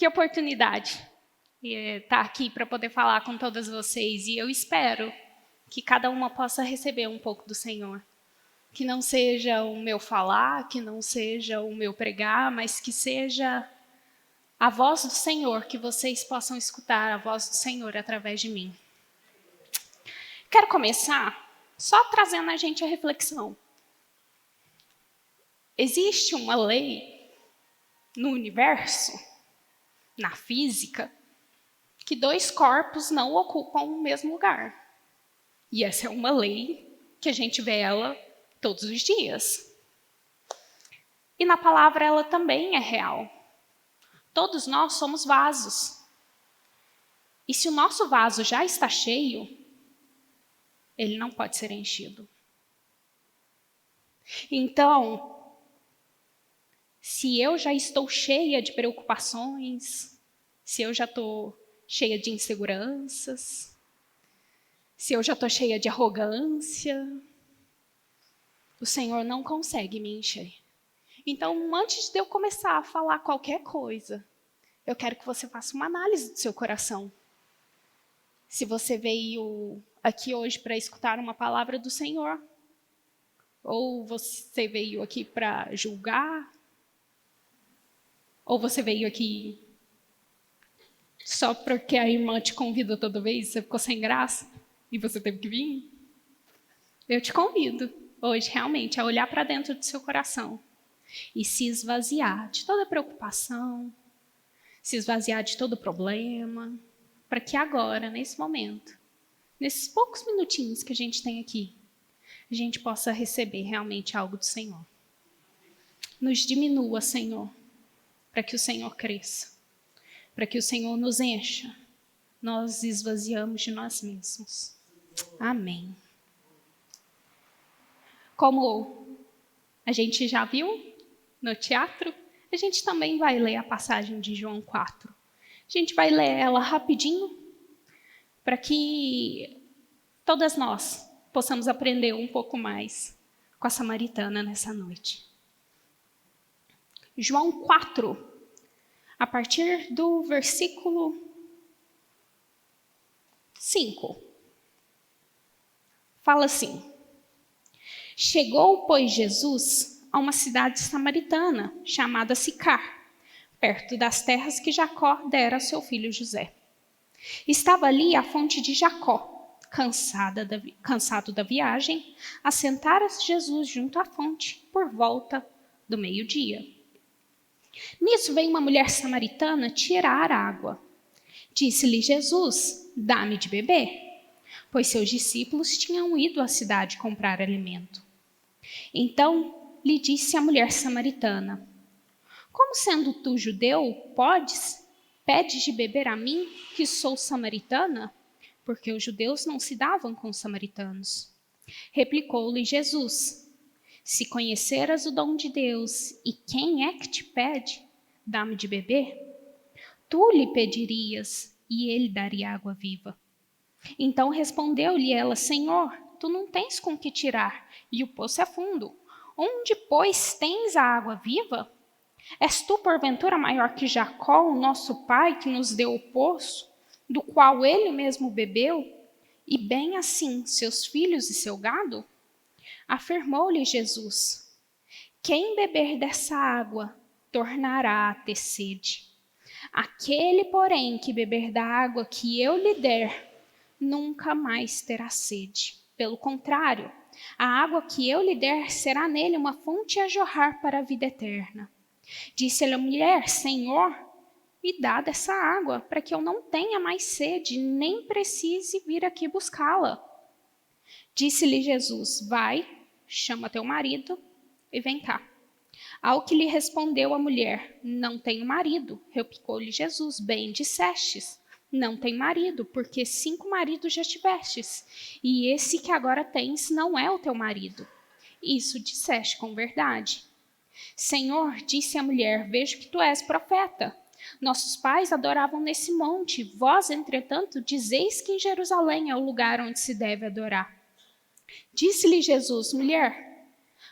Que oportunidade estar aqui para poder falar com todas vocês. E eu espero que cada uma possa receber um pouco do Senhor. Que não seja o meu falar, que não seja o meu pregar, mas que seja a voz do Senhor, que vocês possam escutar a voz do Senhor através de mim. Quero começar só trazendo a gente a reflexão. Existe uma lei no universo, na física, que dois corpos não ocupam o mesmo lugar. E essa é uma lei que a gente vê ela todos os dias. E na palavra ela também é real. Todos nós somos vasos. E se o nosso vaso já está cheio, ele não pode ser enchido. Então, se eu já estou cheia de preocupações, se eu já estou cheia de inseguranças, se eu já estou cheia de arrogância, o Senhor não consegue me encher. Então, antes de eu começar a falar qualquer coisa, eu quero que você faça uma análise do seu coração. Se você veio aqui hoje para escutar uma palavra do Senhor, ou você veio aqui para julgar, ou você veio aqui só porque a irmã te convida toda vez, você ficou sem graça e você teve que vir? Eu te convido hoje realmente a olhar para dentro do seu coração e se esvaziar de toda preocupação, se esvaziar de todo problema, para que agora, nesse momento, nesses poucos minutinhos que a gente tem aqui, a gente possa receber realmente algo do Senhor. Nos diminua, Senhor, para que o Senhor cresça, para que o Senhor nos encha. Nós esvaziamos de nós mesmos. Amém. Como a gente já viu no teatro, a gente também vai ler a passagem de João 4. A gente vai ler ela rapidinho, para que todas nós possamos aprender um pouco mais com a samaritana nessa noite. João 4, a partir do versículo 5. Fala assim: Chegou, pois, Jesus a uma cidade samaritana, chamada Sicar, perto das terras que Jacó dera a seu filho José. Estava ali a fonte de Jacó. Cansado da viagem, assentara-se Jesus junto à fonte por volta do meio-dia. Nisso veio uma mulher samaritana tirar água. Disse-lhe Jesus: Dá-me de beber, pois seus discípulos tinham ido à cidade comprar alimento. Então lhe disse a mulher samaritana: Como sendo tu judeu, pedes de beber a mim, que sou samaritana? Porque os judeus não se davam com os samaritanos. Replicou-lhe Jesus: Se conheceras o dom de Deus e quem é que te pede, dá-me de beber, tu lhe pedirias e ele daria água viva. Então respondeu-lhe ela: Senhor, tu não tens com que tirar e o poço é fundo. Onde, pois, tens a água viva? És tu, porventura, maior que Jacó, o nosso pai, que nos deu o poço, do qual ele mesmo bebeu, e bem assim seus filhos e seu gado? Afirmou-lhe Jesus: Quem beber dessa água tornará a ter sede. Aquele, porém, que beber da água que eu lhe der, nunca mais terá sede. Pelo contrário, a água que eu lhe der será nele uma fonte a jorrar para a vida eterna. Disse-lhe a mulher: Senhor, me dá dessa água, para que eu não tenha mais sede, nem precise vir aqui buscá-la. Disse-lhe Jesus: Vai, chama teu marido e vem cá. Ao que lhe respondeu a mulher: Não tenho marido. Replicou-lhe Jesus: Bem dissestes, não tem marido, porque 5 maridos já tivestes, e esse que agora tens não é o teu marido. Isso disseste com verdade. Senhor, disse a mulher: Vejo que tu és profeta. Nossos pais adoravam nesse monte, vós, entretanto, dizeis que em Jerusalém é o lugar onde se deve adorar. Disse-lhe Jesus: Mulher,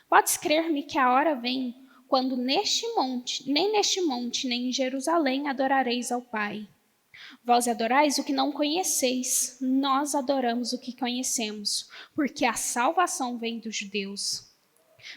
podes crer-me que a hora vem, quando nem neste monte, nem em Jerusalém adorareis ao Pai. Vós adorais o que não conheceis, nós adoramos o que conhecemos, porque a salvação vem dos judeus.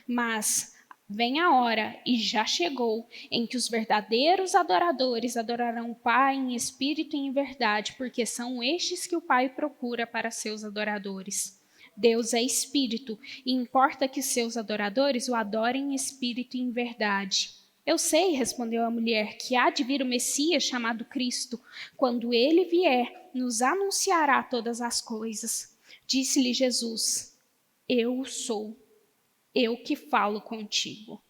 Mas vem a hora, e já chegou, em que os verdadeiros adoradores adorarão o Pai em espírito e em verdade, porque são estes que o Pai procura para seus adoradores. Deus é espírito, e importa que seus adoradores o adorem em espírito e em verdade. Eu sei, respondeu a mulher, que há de vir o Messias chamado Cristo. Quando ele vier, nos anunciará todas as coisas. Disse-lhe Jesus: Eu sou, eu que falo contigo.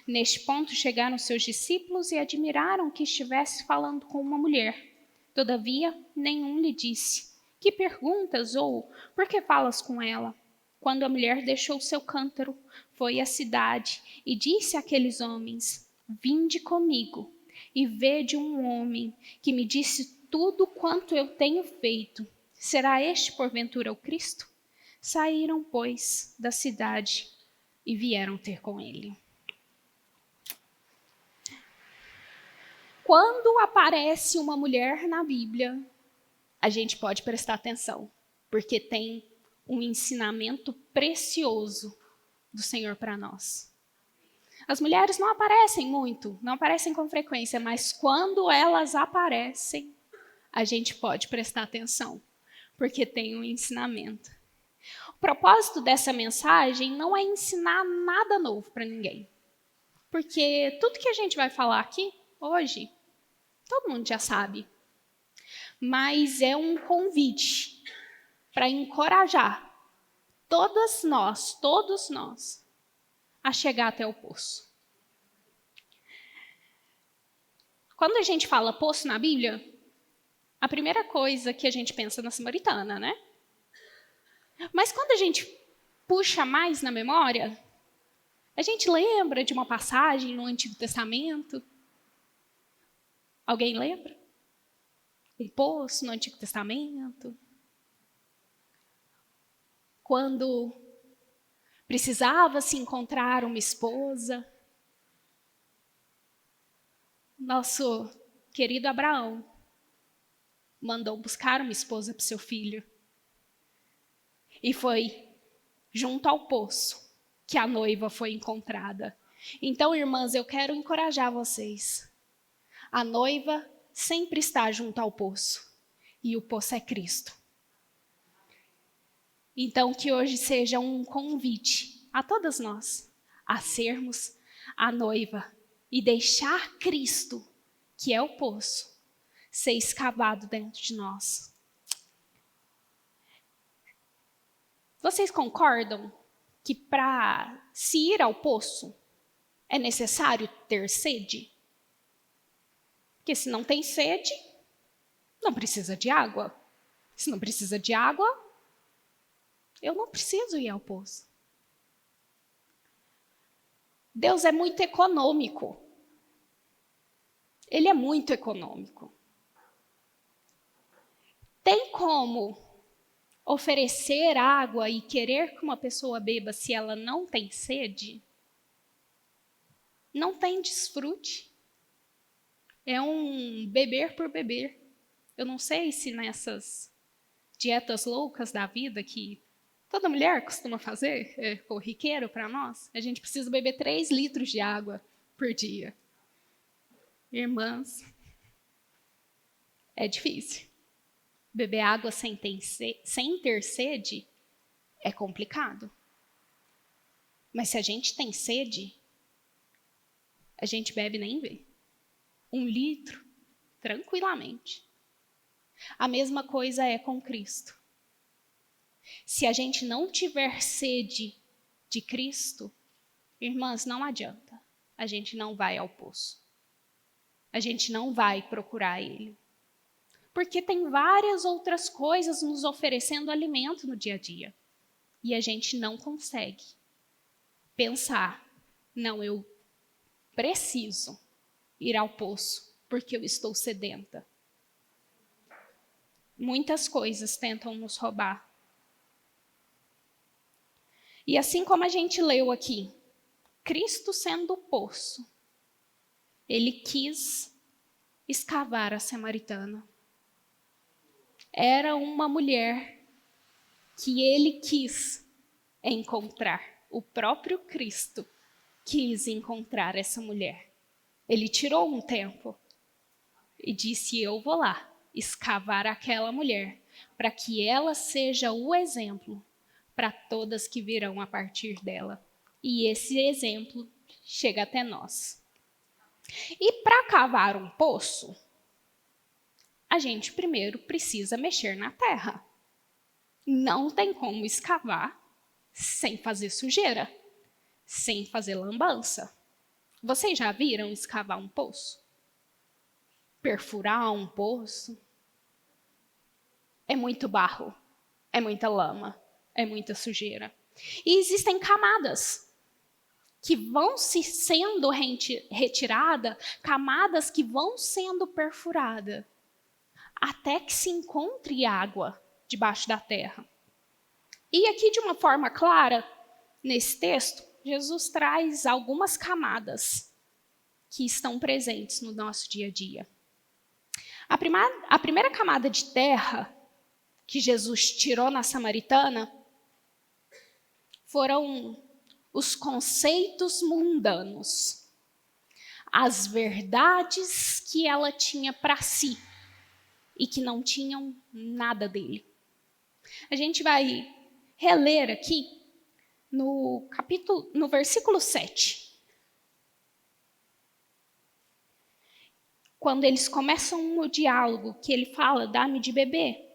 Neste ponto chegaram seus discípulos e admiraram que estivesse falando com uma mulher. Todavia, nenhum lhe disse: Que perguntas? Ou por que falas com ela? Quando a mulher deixou seu cântaro, foi à cidade e disse àqueles homens: Vinde comigo e vede um homem que me disse tudo quanto eu tenho feito. Será este porventura o Cristo? Saíram, pois, da cidade e vieram ter com ele. Quando aparece uma mulher na Bíblia, a gente pode prestar atenção, porque tem um ensinamento precioso do Senhor para nós. As mulheres não aparecem muito, não aparecem com frequência, mas quando elas aparecem, a gente pode prestar atenção, porque tem um ensinamento. O propósito dessa mensagem não é ensinar nada novo para ninguém, porque tudo que a gente vai falar aqui hoje, todo mundo já sabe. Mas é um convite para encorajar todos nós, a chegar até o poço. Quando a gente fala poço na Bíblia, a primeira coisa que a gente pensa na samaritana, né? Mas quando a gente puxa mais na memória, a gente lembra de uma passagem no Antigo Testamento. Alguém lembra? Um poço no Antigo Testamento. Quando precisava se encontrar uma esposa, nosso querido Abraão mandou buscar uma esposa para o seu filho. E foi junto ao poço que a noiva foi encontrada. Então, irmãs, eu quero encorajar vocês. A noiva sempre está junto ao poço. E o poço é Cristo. Então, que hoje seja um convite a todas nós a sermos a noiva e deixar Cristo, que é o poço, ser escavado dentro de nós. Vocês concordam que para se ir ao poço é necessário ter sede? Porque se não tem sede, não precisa de água. Se não precisa de água, eu não preciso ir ao poço. Deus é muito econômico. Ele é muito econômico. Tem como oferecer água e querer que uma pessoa beba se ela não tem sede? Não tem desfrute. É um beber por beber. Eu não sei se nessas dietas loucas da vida que toda mulher costuma fazer, é corriqueiro para nós, a gente precisa beber 3 litros de água por dia. Irmãs, é difícil. Beber água sem ter sede é complicado. Mas se a gente tem sede, a gente bebe nem vê. 1 litro, tranquilamente. A mesma coisa é com Cristo. Se a gente não tiver sede de Cristo, irmãs, não adianta. A gente não vai ao poço. A gente não vai procurar Ele. Porque tem várias outras coisas nos oferecendo alimento no dia a dia. E a gente não consegue pensar, não, eu preciso ir ao poço porque eu estou sedenta. Muitas coisas tentam nos roubar. E assim como a gente leu aqui, Cristo sendo o poço, ele quis escavar a samaritana. Era uma mulher que ele quis encontrar. O próprio Cristo quis encontrar essa mulher. Ele tirou um tempo e disse: eu vou lá escavar aquela mulher, para que ela seja o exemplo para todas que virão a partir dela. E esse exemplo chega até nós. E para cavar um poço, a gente primeiro precisa mexer na terra. Não tem como escavar sem fazer sujeira, sem fazer lambança. Vocês já viram escavar um poço? Perfurar um poço? É muito barro, é muita lama, é muita sujeira. E existem camadas que vão sendo retiradas, camadas que vão sendo perfuradas, até que se encontre água debaixo da terra. E aqui, de uma forma clara, nesse texto, Jesus traz algumas camadas que estão presentes no nosso dia a dia. A primeira camada de terra que Jesus tirou na samaritana foram os conceitos mundanos, as verdades que ela tinha para si e que não tinham nada dele. A gente vai reler aqui no versículo 7. Quando eles começam o diálogo, que ele fala: dá-me de beber.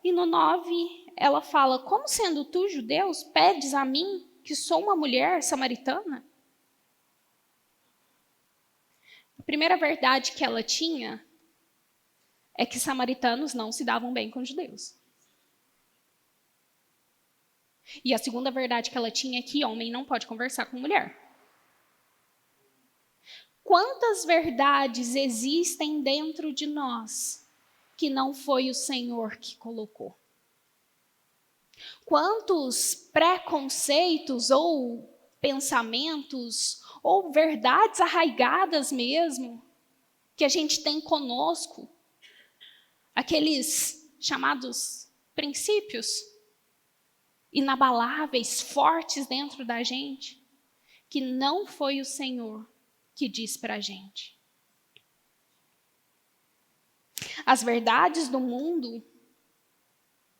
E no 9, ela fala: como sendo tu, judeus, pedes a mim, que sou uma mulher samaritana? A primeira verdade que ela tinha é que samaritanos não se davam bem com judeus. E a segunda verdade que ela tinha é que homem não pode conversar com mulher. Quantas verdades existem dentro de nós que não foi o Senhor que colocou? Quantos preconceitos ou pensamentos ou verdades arraigadas mesmo que a gente tem conosco, aqueles chamados princípios inabaláveis, fortes dentro da gente, que não foi o Senhor que diz para a gente. As verdades do mundo,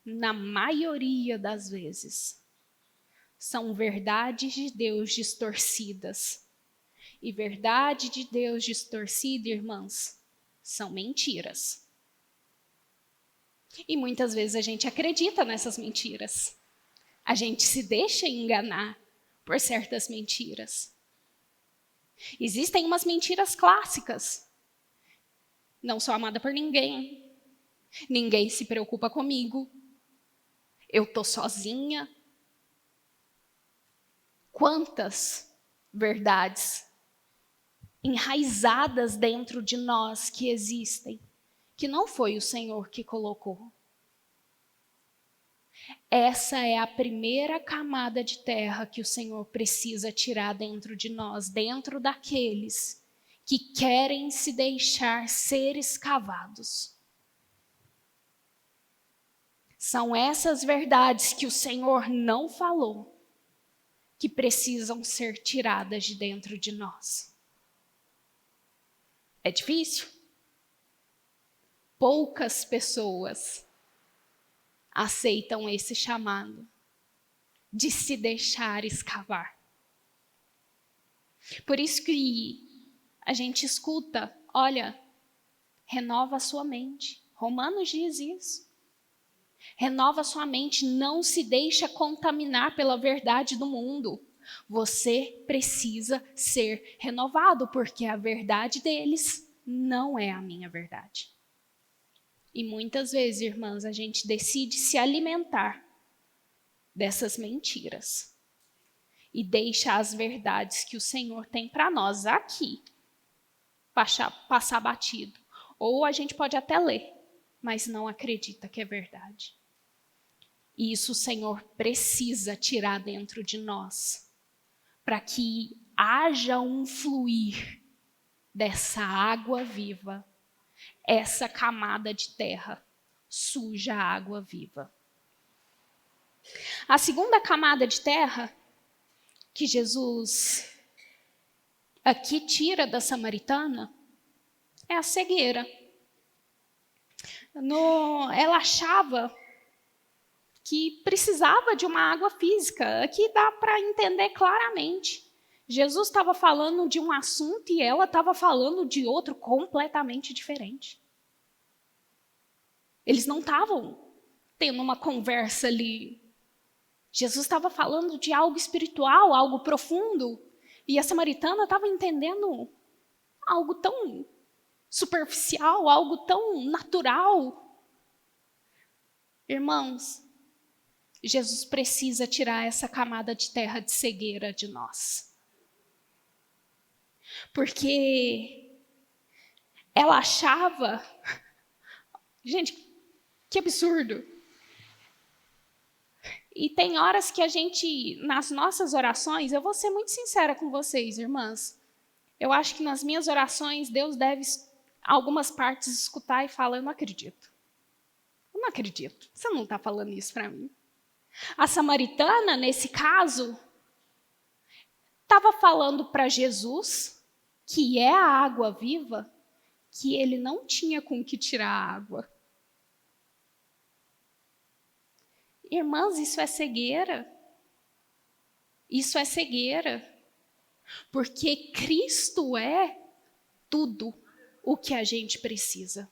na maioria das vezes, são verdades de Deus distorcidas. E verdade de Deus distorcida, irmãs, são mentiras. E muitas vezes a gente acredita nessas mentiras. A gente se deixa enganar por certas mentiras. Existem umas mentiras clássicas. Não sou amada por ninguém. Ninguém se preocupa comigo. Eu estou sozinha. Quantas verdades enraizadas dentro de nós que existem, que não foi o Senhor que colocou. Essa é a primeira camada de terra que o Senhor precisa tirar dentro de nós, dentro daqueles que querem se deixar ser escavados. São essas verdades que o Senhor não falou, que precisam ser tiradas de dentro de nós. É difícil? Poucas pessoas aceitam esse chamado de se deixar escavar. Por isso que a gente escuta, olha, renova a sua mente. Romanos diz isso. Renova a sua mente, não se deixa contaminar pela verdade do mundo. Você precisa ser renovado, porque a verdade deles não é a minha verdade. E muitas vezes, irmãs, a gente decide se alimentar dessas mentiras e deixa as verdades que o Senhor tem para nós aqui passar batido. Ou a gente pode até ler, mas não acredita que é verdade. E isso o Senhor precisa tirar dentro de nós, para que haja um fluir dessa água viva, essa camada de terra suja a água viva. A segunda camada de terra que Jesus aqui tira da samaritana é a cegueira. Ela achava que precisava de uma água física. Aqui dá para entender claramente. Jesus estava falando de um assunto e ela estava falando de outro completamente diferente. Eles não estavam tendo uma conversa ali. Jesus estava falando de algo espiritual, algo profundo, e a samaritana estava entendendo algo tão superficial, algo tão natural. Irmãos, Jesus precisa tirar essa camada de terra de cegueira de nós. Porque ela achava... Gente, que absurdo. E tem horas que a gente, nas nossas orações, eu vou ser muito sincera com vocês, irmãs. Eu acho que nas minhas orações, Deus deve algumas partes escutar e falar, eu não acredito. Eu não acredito. Você não está falando isso para mim. A samaritana, nesse caso, estava falando para Jesus, que é a água viva, que ele não tinha com que tirar a água. Irmãs, isso é cegueira. Isso é cegueira. Porque Cristo é tudo o que a gente precisa.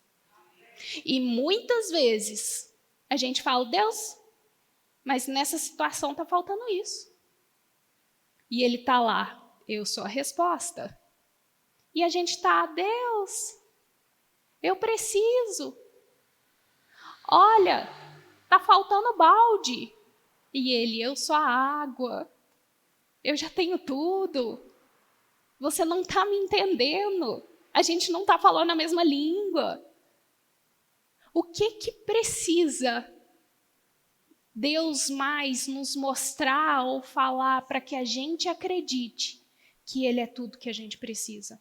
E muitas vezes a gente fala, Deus, mas nessa situação está faltando isso. E ele está lá, eu sou a resposta. E a gente está, Deus, eu preciso. Olha, está faltando balde. E ele, eu sou a água. Eu já tenho tudo. Você não está me entendendo. A gente não está falando a mesma língua. O que precisa Deus mais nos mostrar ou falar para que a gente acredite que Ele é tudo que a gente precisa?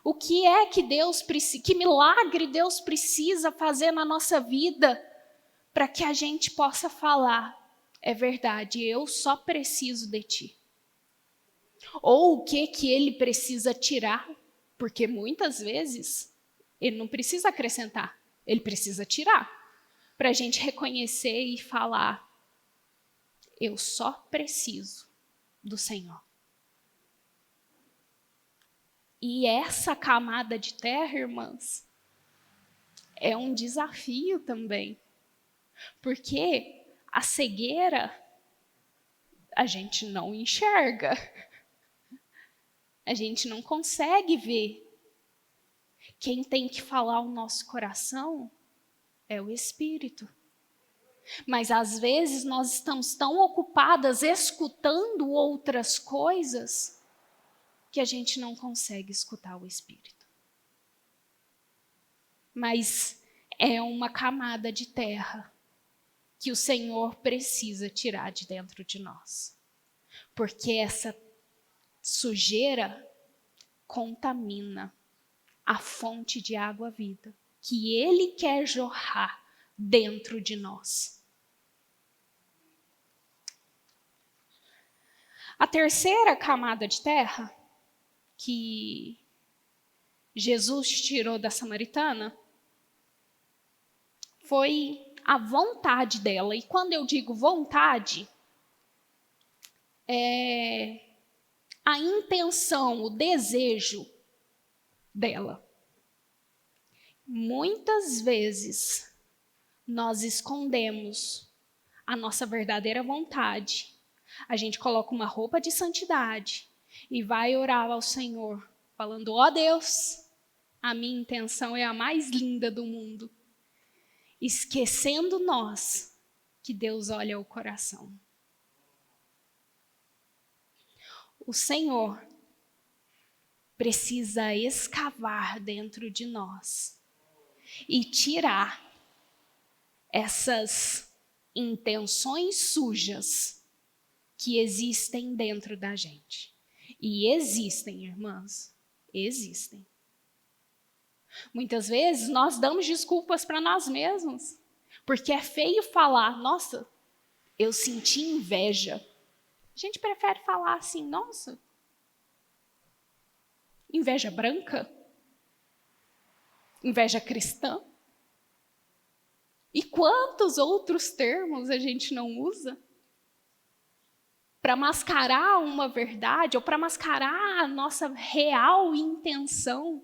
O que é que Deus precisa, que milagre Deus precisa fazer na nossa vida para que a gente possa falar, é verdade, eu só preciso de Ti? Ou o que Ele precisa tirar, porque muitas vezes Ele não precisa acrescentar, Ele precisa tirar, para a gente reconhecer e falar, eu só preciso do Senhor. E essa camada de terra, irmãs, é um desafio também. Porque a cegueira, a gente não enxerga. A gente não consegue ver. Quem tem que falar o nosso coração é o Espírito. Mas às vezes nós estamos tão ocupadas escutando outras coisas que a gente não consegue escutar o Espírito. Mas é uma camada de terra que o Senhor precisa tirar de dentro de nós. Porque essa sujeira contamina a fonte de água viva que Ele quer jorrar dentro de nós. A terceira camada de terra que Jesus tirou da samaritana foi a vontade dela. E quando eu digo vontade, é a intenção, o desejo dela. Muitas vezes nós escondemos a nossa verdadeira vontade. A gente coloca uma roupa de santidade e vai orar ao Senhor, falando, ó Deus, a minha intenção é a mais linda do mundo. Esquecendo nós que Deus olha o coração. O Senhor precisa escavar dentro de nós e tirar essas intenções sujas que existem dentro da gente. E existem, irmãs, existem. Muitas vezes nós damos desculpas para nós mesmos, porque é feio falar, nossa, eu senti inveja. A gente prefere falar assim, nossa, inveja branca? Inveja cristã? E quantos outros termos a gente não usa para mascarar uma verdade ou para mascarar a nossa real intenção?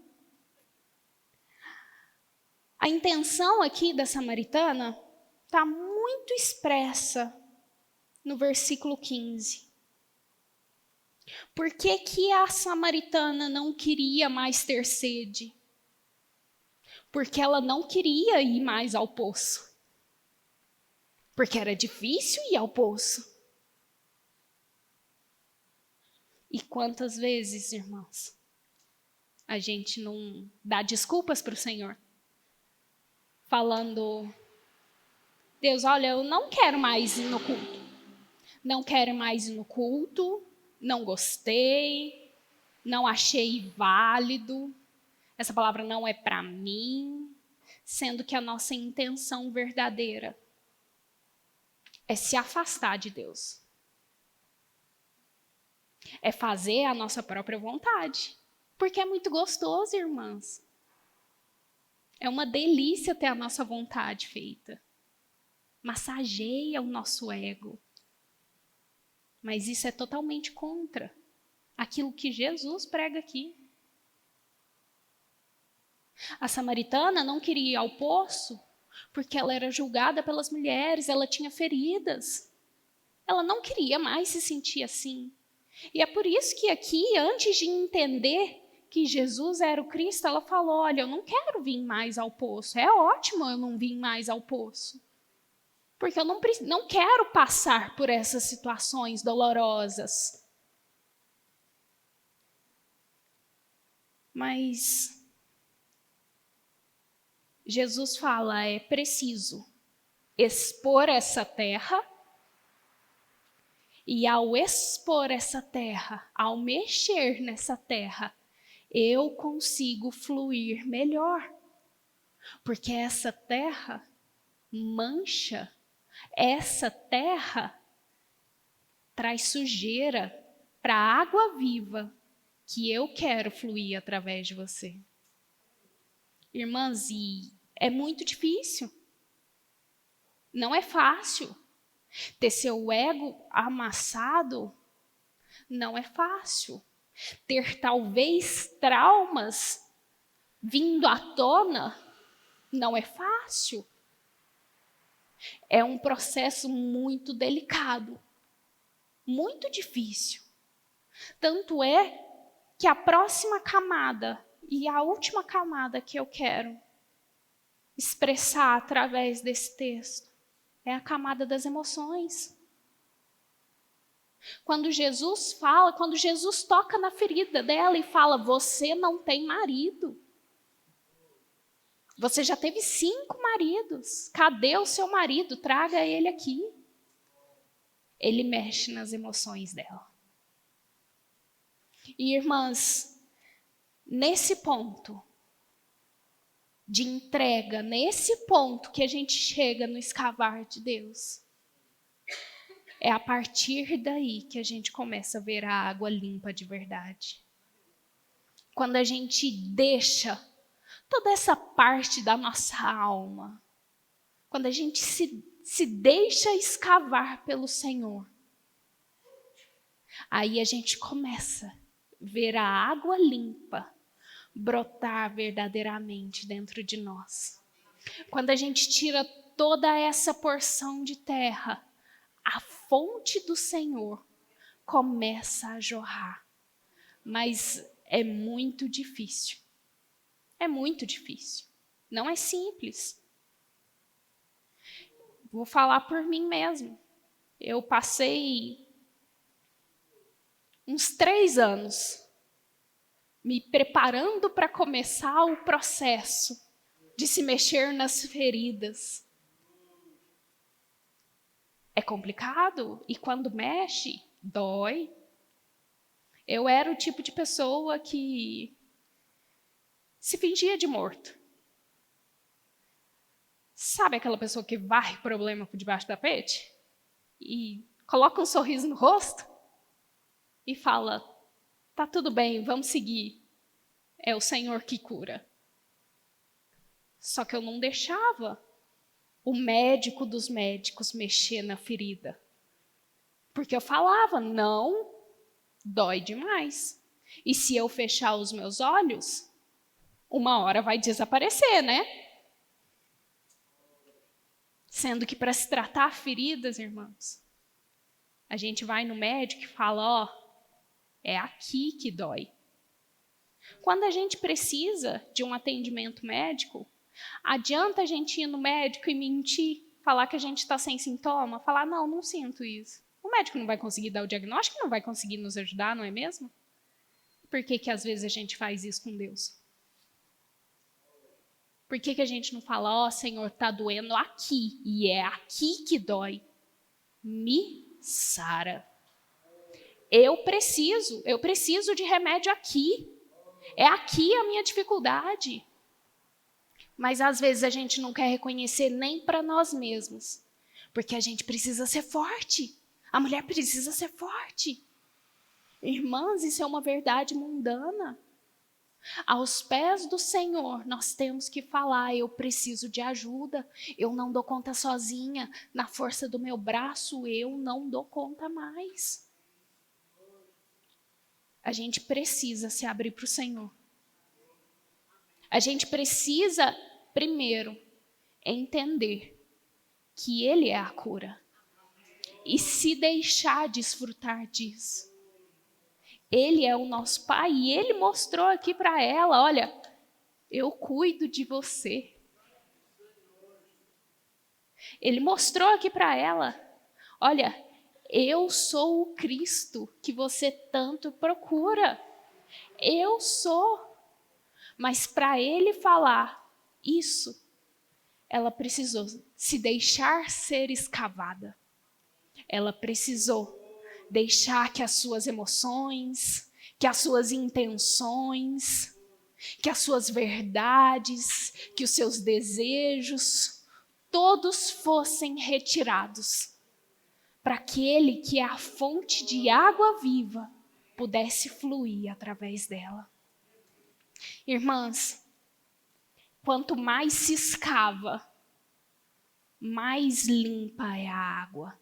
A intenção aqui da samaritana está muito expressa no versículo 15. Por que que a samaritana não queria mais ter sede? Porque ela não queria ir mais ao poço. Porque era difícil ir ao poço. E quantas vezes, irmãos, a gente não dá desculpas para o Senhor? Falando, Deus, olha, eu não quero mais ir no culto. Não quero mais ir no culto, não gostei, não achei válido. Essa palavra não é para mim, sendo que a nossa intenção verdadeira é se afastar de Deus. É fazer a nossa própria vontade. Porque é muito gostoso, irmãs. É uma delícia ter a nossa vontade feita. Massageia o nosso ego. Mas isso é totalmente contra aquilo que Jesus prega aqui. A samaritana não queria ir ao poço porque ela era julgada pelas mulheres, ela tinha feridas. Ela não queria mais se sentir assim. E é por isso que aqui, antes de entender que Jesus era o Cristo, ela falou, olha, eu não quero vir mais ao poço. É ótimo eu não vir mais ao poço. Porque eu não quero passar por essas situações dolorosas. Mas Jesus fala, é preciso expor essa terra. E ao expor essa terra, ao mexer nessa terra, eu consigo fluir melhor. Porque essa terra mancha, essa terra traz sujeira para a água viva que eu quero fluir através de você. Irmãs, e é muito difícil. Não é fácil. Ter seu ego amassado não é fácil. Ter talvez traumas vindo à tona não é fácil. É um processo muito delicado, muito difícil. Tanto é que a próxima camada e a última camada que eu quero expressar através desse texto é a camada das emoções. Quando Jesus fala, quando Jesus toca na ferida dela e fala, você não tem marido. Você já teve 5 maridos. Cadê o seu marido? Traga ele aqui. Ele mexe nas emoções dela. E irmãs, nesse ponto de entrega, nesse ponto que a gente chega no escavar de Deus, é a partir daí que a gente começa a ver a água limpa de verdade. Quando a gente deixa toda essa parte da nossa alma, quando a gente se deixa escavar pelo Senhor, aí a gente começa a ver a água limpa brotar verdadeiramente dentro de nós. Quando a gente tira toda essa porção de terra, a fonte do Senhor começa a jorrar. Mas é muito difícil. É muito difícil. Não é simples. Vou falar por mim mesmo. Eu passei uns 3 anos me preparando para começar o processo de se mexer nas feridas. É complicado e quando mexe, dói. Eu era o tipo de pessoa que se fingia de morto. Sabe aquela pessoa que varre problema por debaixo do tapete? E coloca um sorriso no rosto? E fala, tá tudo bem, vamos seguir. É o Senhor que cura. Só que eu não deixava o médico dos médicos mexer na ferida. Porque eu falava, não, dói demais. E se eu fechar os meus olhos, uma hora vai desaparecer, né? Sendo que para se tratar feridas, irmãos, a gente vai no médico e fala, é aqui que dói. Quando a gente precisa de um atendimento médico, adianta a gente ir no médico e mentir, falar que a gente está sem sintoma, falar, não sinto isso. O médico não vai conseguir dar o diagnóstico, não vai conseguir nos ajudar, não é mesmo? Por que às vezes a gente faz isso com Deus? Por que a gente não fala, Senhor, está doendo aqui, e é aqui que dói. Me sara. Eu preciso de remédio aqui. É aqui a minha dificuldade. Mas às vezes a gente não quer reconhecer nem para nós mesmos. Porque a gente precisa ser forte. A mulher precisa ser forte. Irmãs, isso é uma verdade mundana. Aos pés do Senhor, nós temos que falar, eu preciso de ajuda. Eu não dou conta sozinha. Na força do meu braço, eu não dou conta mais. A gente precisa se abrir para o Senhor. A gente precisa, primeiro, entender que Ele é a cura. E se deixar desfrutar disso. Ele é o nosso Pai e Ele mostrou aqui para ela, olha, eu cuido de você. Ele mostrou aqui para ela, olha, eu sou o Cristo que você tanto procura. Eu sou. Mas para Ele falar isso, ela precisou se deixar ser escavada. Ela precisou deixar que as suas emoções, que as suas intenções, que as suas verdades, que os seus desejos, todos fossem retirados, para que Ele, que é a fonte de água viva, pudesse fluir através dela. Irmãs, quanto mais se escava, mais limpa é a água.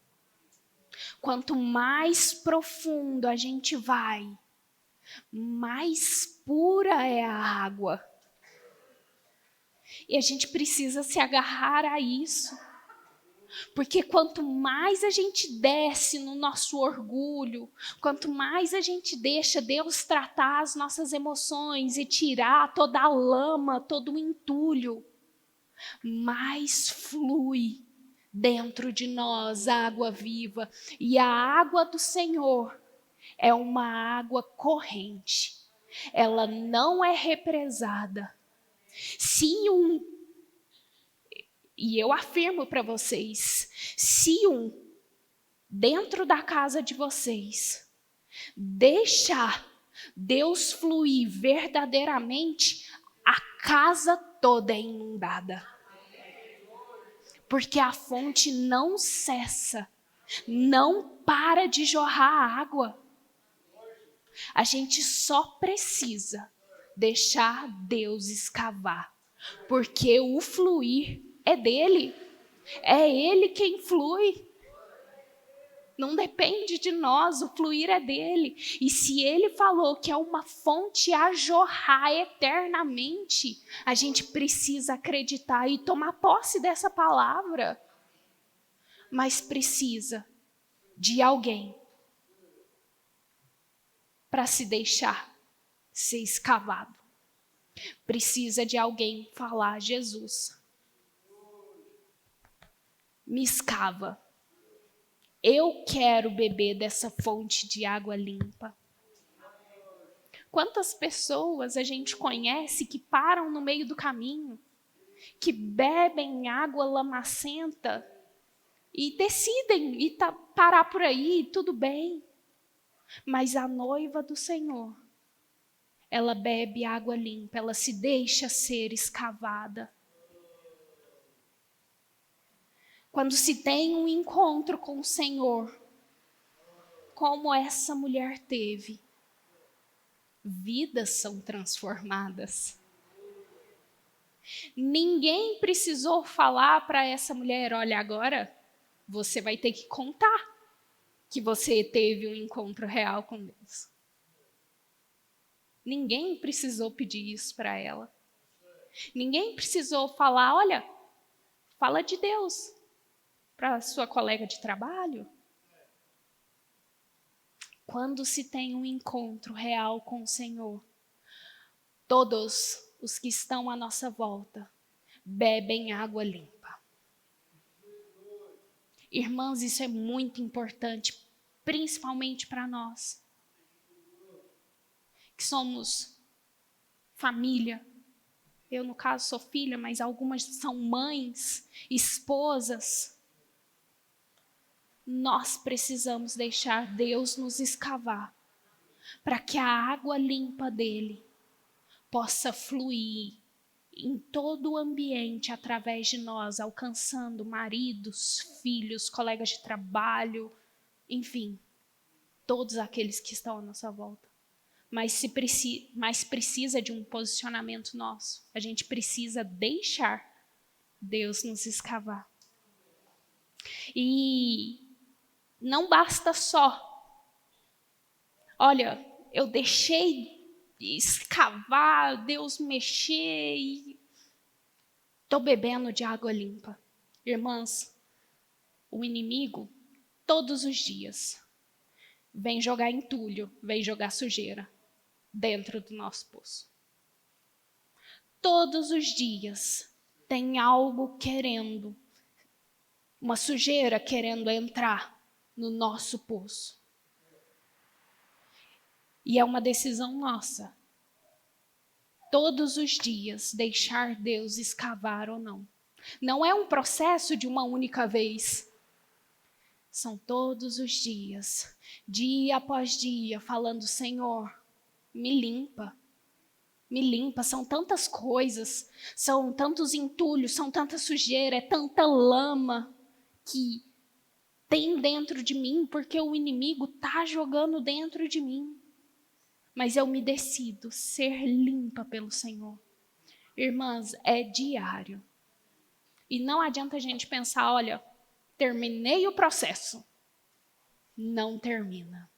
Quanto mais profundo a gente vai, mais pura é a água. E a gente precisa se agarrar a isso. Porque quanto mais a gente desce no nosso orgulho, quanto mais a gente deixa Deus tratar as nossas emoções e tirar toda a lama, todo o entulho, mais flui dentro de nós a água viva. E a água do Senhor é uma água corrente. Ela não é represada. E eu afirmo para vocês, se dentro da casa de vocês, deixar Deus fluir verdadeiramente, a casa toda é inundada. Porque a fonte não cessa, não para de jorrar água. A gente só precisa deixar Deus escavar, porque o fluir é dele, é ele quem flui. Não depende de nós, o fluir é dele. E se ele falou que é uma fonte a jorrar eternamente, a gente precisa acreditar e tomar posse dessa palavra. Mas precisa de alguém para se deixar ser escavado. Precisa de alguém falar, Jesus, me escava. Eu quero beber dessa fonte de água limpa. Quantas pessoas a gente conhece que param no meio do caminho, que bebem água lamacenta, e decidem e parar por aí, tudo bem. Mas a noiva do Senhor, ela bebe água limpa, ela se deixa ser escavada. Quando se tem um encontro com o Senhor, como essa mulher teve, vidas são transformadas. Ninguém precisou falar para essa mulher, olha, agora você vai ter que contar que você teve um encontro real com Deus. Ninguém precisou pedir isso para ela. Ninguém precisou falar, olha, fala de Deus para sua colega de trabalho. Quando se tem um encontro real com o Senhor, todos os que estão à nossa volta bebem água limpa. Irmãs, isso é muito importante, principalmente para nós, que somos família. Eu, no caso, sou filha, mas algumas são mães, esposas. Nós precisamos deixar Deus nos escavar, para que a água limpa dele possa fluir em todo o ambiente através de nós, alcançando maridos, filhos, colegas de trabalho, enfim, todos aqueles que estão à nossa volta. Mas precisa de um posicionamento nosso. A gente precisa deixar Deus nos escavar. E não basta só, olha, eu deixei escavar, Deus mexer e estou bebendo de água limpa. Irmãs, o inimigo, todos os dias, vem jogar entulho, vem jogar sujeira dentro do nosso poço. Todos os dias tem algo querendo, uma sujeira querendo entrar no nosso poço. E é uma decisão nossa. Todos os dias deixar Deus escavar ou não. Não é um processo de uma única vez. São todos os dias, dia após dia, falando, Senhor, me limpa. Me limpa, são tantas coisas, são tantos entulhos, são tanta sujeira, é tanta lama que tem dentro de mim, porque o inimigo está jogando dentro de mim. Mas eu me decido ser limpa pelo Senhor. Irmãs, é diário. E não adianta a gente pensar, olha, terminei o processo. Não termina.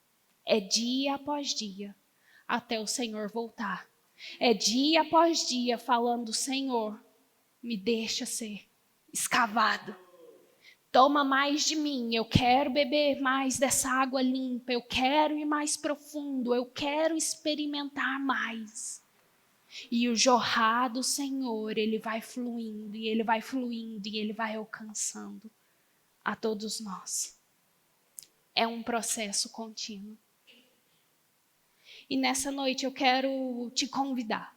É dia após dia, até o Senhor voltar. É dia após dia falando, Senhor, me deixa ser escavado. Toma mais de mim, eu quero beber mais dessa água limpa, eu quero ir mais profundo, eu quero experimentar mais. E o jorrar do Senhor, ele vai fluindo, e ele vai fluindo, e ele vai alcançando a todos nós. É um processo contínuo. E nessa noite eu quero te convidar,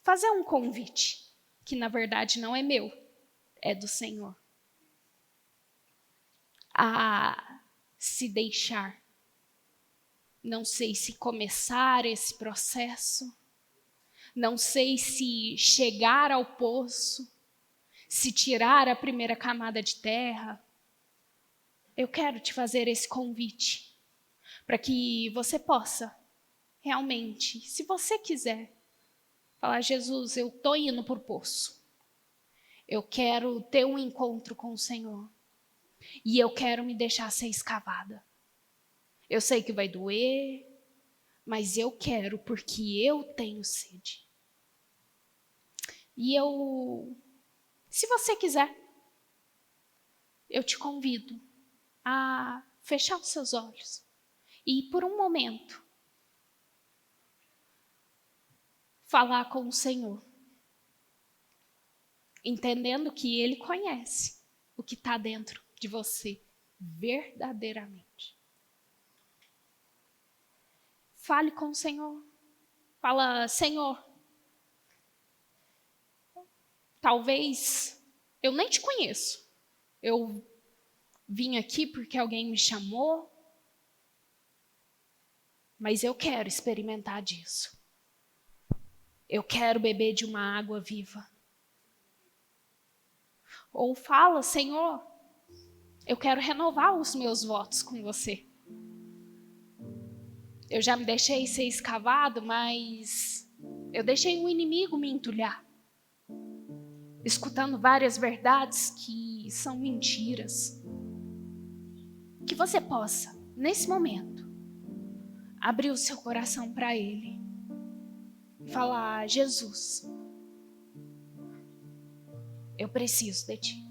fazer um convite, que na verdade não é meu, é do Senhor. A se deixar. Não sei se começar esse processo, não sei se chegar ao poço, se tirar a primeira camada de terra. Eu quero te fazer esse convite, para que você possa realmente, se você quiser, falar, Jesus, eu estou indo para o poço. Eu quero ter um encontro com o Senhor. E eu quero me deixar ser escavada. Eu sei que vai doer, mas eu quero porque eu tenho sede. E se você quiser, eu te convido a fechar os seus olhos e por um momento falar com o Senhor, entendendo que Ele conhece o que está dentro de você verdadeiramente. Fale com o Senhor. Fala, Senhor, talvez eu nem te conheço. Eu vim aqui porque alguém me chamou, mas eu quero experimentar disso. Eu quero beber de uma água viva. Ou fala, Senhor, eu quero renovar os meus votos com você. Eu já me deixei ser escavado, mas eu deixei o inimigo me entulhar, escutando várias verdades que são mentiras. Que você possa, nesse momento, abrir o seu coração para Ele. Falar, Jesus, eu preciso de Ti.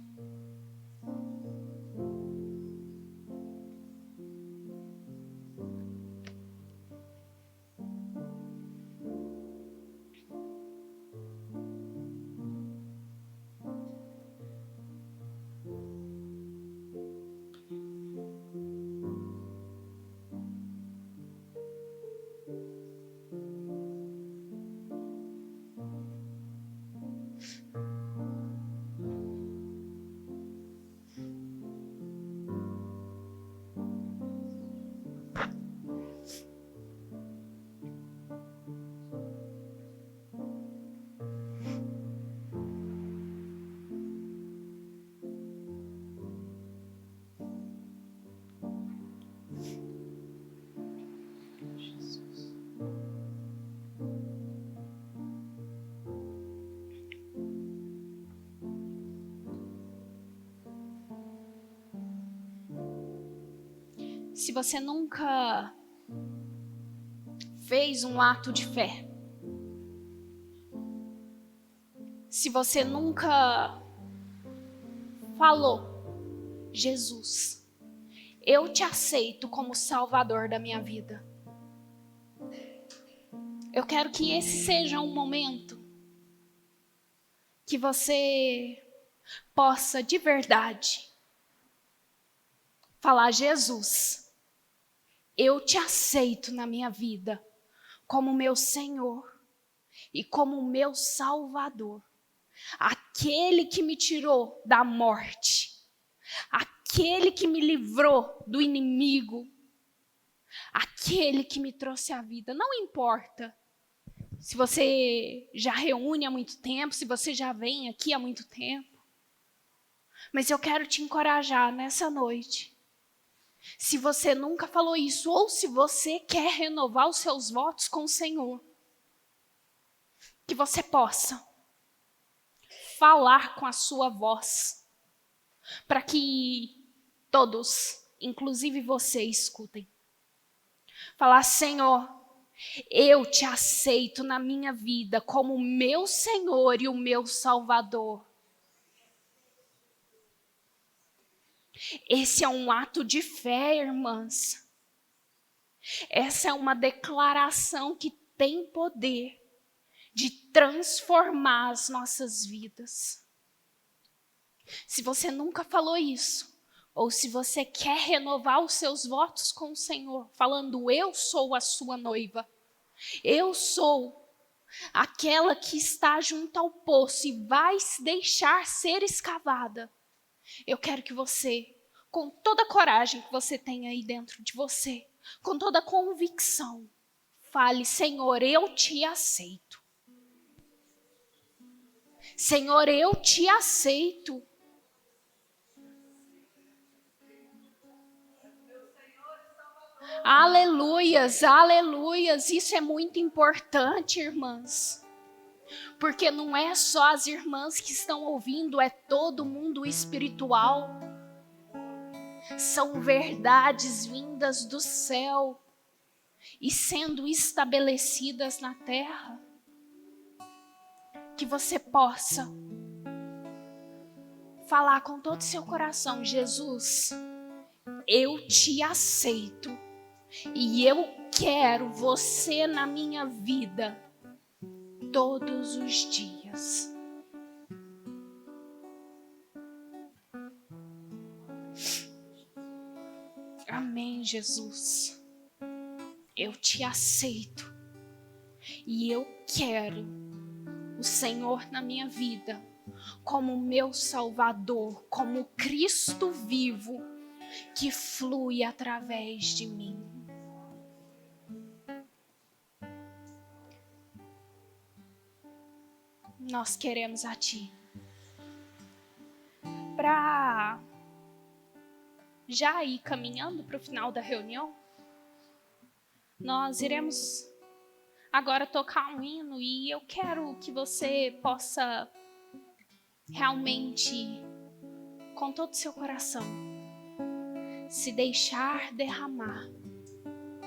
Se você nunca fez um ato de fé, se você nunca falou, Jesus, eu te aceito como Salvador da minha vida. Eu quero que esse seja um momento que você possa de verdade falar, Jesus, eu te aceito na minha vida como meu Senhor e como meu Salvador. Aquele que me tirou da morte, aquele que me livrou do inimigo, aquele que me trouxe a vida. Não importa se você já reúne há muito tempo, se você já vem aqui há muito tempo, mas eu quero te encorajar nessa noite. Se você nunca falou isso, ou se você quer renovar os seus votos com o Senhor, que você possa falar com a sua voz, para que todos, inclusive você, escutem. Falar, Senhor, eu te aceito na minha vida como o meu Senhor e o meu Salvador. Esse é um ato de fé, irmãs. Essa é uma declaração que tem poder de transformar as nossas vidas. Se você nunca falou isso, ou se você quer renovar os seus votos com o Senhor, falando, eu sou a sua noiva, eu sou aquela que está junto ao poço e vai se deixar ser escavada. Eu quero que você, com toda a coragem que você tem aí dentro de você, com toda a convicção, fale, Senhor, eu te aceito. Senhor, eu te aceito. Aleluias, aleluias. Isso é muito importante, irmãs. Porque não é só as irmãs que estão ouvindo, é todo mundo espiritual. São verdades vindas do céu e sendo estabelecidas na terra. Que você possa falar com todo o seu coração, Jesus, eu te aceito e eu quero você na minha vida todos os dias. Amém, Jesus. Eu te aceito e eu quero o Senhor na minha vida como meu Salvador, como Cristo vivo que flui através de mim. Nós queremos a Ti. Para já ir caminhando para o final da reunião, nós iremos agora tocar um hino e eu quero que você possa realmente, com todo o seu coração, se deixar derramar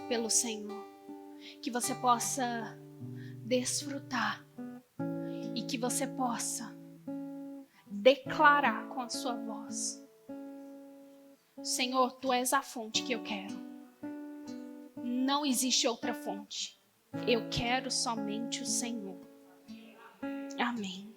pelo Senhor. Que você possa desfrutar e que você possa declarar com a sua voz: Senhor, Tu és a fonte que eu quero. Não existe outra fonte. Eu quero somente o Senhor. Amém.